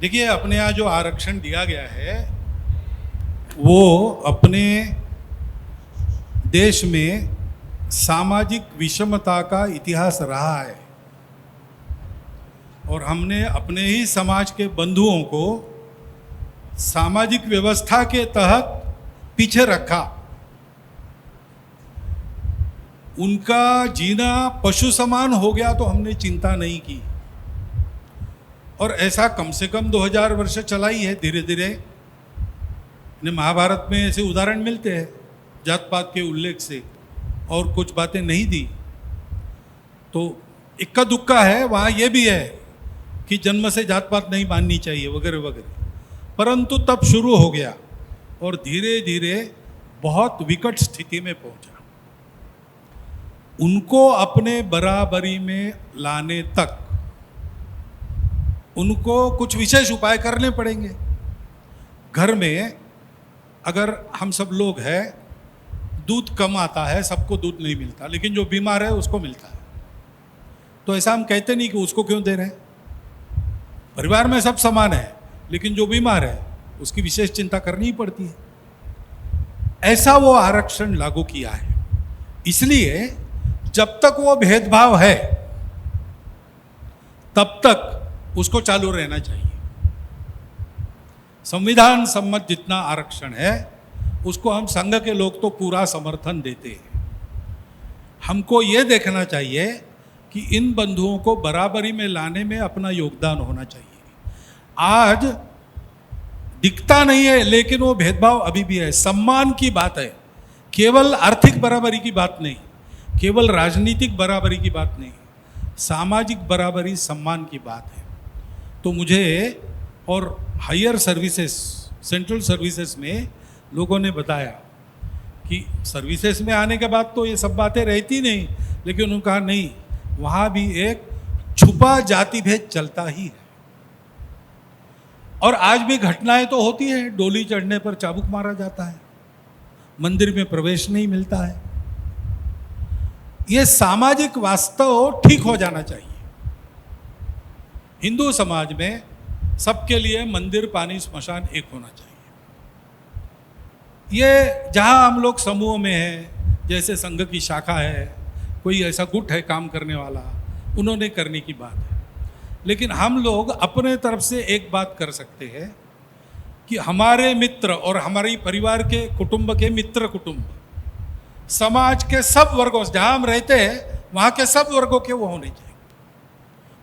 देखिए, अपने यहाँ जो आरक्षण दिया गया है वो अपने देश में सामाजिक विषमता का इतिहास रहा है और हमने अपने ही समाज के बंधुओं को सामाजिक व्यवस्था के तहत पीछे रखा। उनका जीना पशु समान हो गया तो हमने चिंता नहीं की, और ऐसा कम से कम 2000 वर्ष चला ही है धीरे धीरे। महाभारत में ऐसे उदाहरण मिलते हैं जात पात के उल्लेख से, और कुछ बातें नहीं दी तो इक्का दुक्का है। वहाँ ये भी है कि जन्म से जात पात नहीं माननी चाहिए वगैरह वगैरह, परंतु तब शुरू हो गया और धीरे धीरे बहुत विकट स्थिति में पहुंचा। उनको अपने बराबरी में लाने तक उनको कुछ विशेष उपाय करने पड़ेंगे। घर में अगर हम सब लोग हैं, दूध कम आता है, सबको दूध नहीं मिलता, लेकिन जो बीमार है उसको मिलता है, तो ऐसा हम कहते नहीं कि उसको क्यों दे रहे हैं। परिवार में सब समान है, लेकिन जो बीमार है उसकी विशेष चिंता करनी ही पड़ती है। ऐसा वो आरक्षण लागू किया है। इसलिए जब तक वो भेदभाव है तब तक उसको चालू रहना चाहिए। संविधान सम्मत जितना आरक्षण है उसको हम संघ के लोग तो पूरा समर्थन देते हैं। हमको ये देखना चाहिए कि इन बंधुओं को बराबरी में लाने में अपना योगदान होना चाहिए। आज दिखता नहीं है, लेकिन वो भेदभाव अभी भी है। सम्मान की बात है, केवल आर्थिक बराबरी की बात नहीं, केवल राजनीतिक बराबरी की बात नहीं, सामाजिक बराबरी सम्मान की बात है। तो मुझे और हायर सर्विसेज, सेंट्रल सर्विसेज में लोगों ने बताया कि सर्विसेज में आने के बाद तो ये सब बातें रहती नहीं, लेकिन उन्होंने कहा नहीं, वहाँ भी एक छुपा जाति भेद चलता ही है। और आज भी घटनाएं तो होती है, डोली चढ़ने पर चाबुक मारा जाता है, मंदिर में प्रवेश नहीं मिलता है। ये सामाजिक वास्तव ठीक हो जाना चाहिए। हिंदू समाज में सबके लिए मंदिर, पानी, स्मशान एक होना चाहिए। ये जहाँ हम लोग समूह में हैं, जैसे संघ की शाखा है, कोई ऐसा गुट है काम करने वाला, उन्होंने करने की बात है। लेकिन हम लोग अपने तरफ से एक बात कर सकते हैं कि हमारे मित्र और हमारे परिवार के कुटुंब के मित्र कुटुंब, समाज के सब वर्गों से, जहाँ हम रहते हैं वहाँ के सब वर्गों के वो होने चाहिए।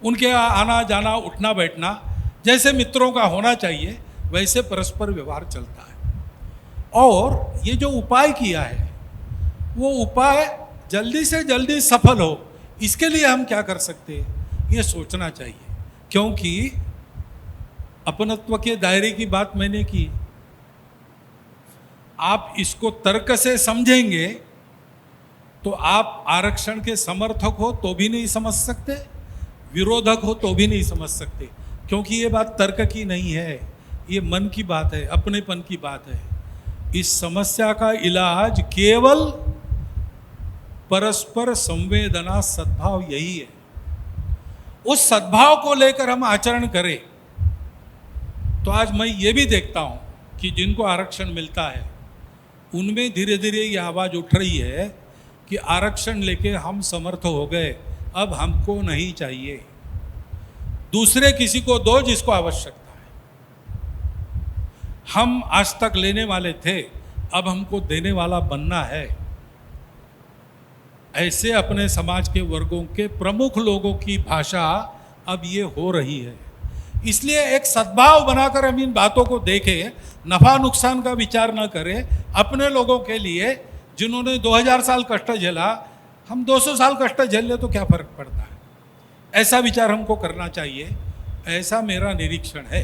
उनके आना जाना, उठना बैठना जैसे मित्रों का होना चाहिए, वैसे परस्पर व्यवहार चलता है। और ये जो उपाय किया है वो उपाय जल्दी से जल्दी सफल हो, इसके लिए हम क्या कर सकते हैं ये सोचना चाहिए। क्योंकि अपनत्व के दायरे की बात मैंने की, आप इसको तर्क से समझेंगे तो आप आरक्षण के समर्थक हो तो भी नहीं समझ सकते, विरोधक हो तो भी नहीं समझ सकते, क्योंकि ये बात तर्क की नहीं है, ये मन की बात है, अपनेपन की बात है। इस समस्या का इलाज केवल परस्पर संवेदना, सद्भाव, यही है। उस सद्भाव को लेकर हम आचरण करें तो आज मैं ये भी देखता हूं कि जिनको आरक्षण मिलता है उनमें धीरे धीरे ये आवाज़ उठ रही है कि आरक्षण लेके हम समर्थ हो गए, अब हमको नहीं चाहिए, दूसरे किसी को दो जिसको आवश्यकता है। हम आज तक लेने वाले थे, अब हमको देने वाला बनना है। ऐसे अपने समाज के वर्गों के प्रमुख लोगों की भाषा अब ये हो रही है। इसलिए एक सद्भाव बनाकर हम इन बातों को देखें, नफा नुकसान का विचार न करें। अपने लोगों के लिए जिन्होंने 2000 साल कष्ट झेला, हम 200 साल कष्ट झेल ले तो क्या फर्क पड़ता है, ऐसा विचार हमको करना चाहिए। ऐसा मेरा निरीक्षण है।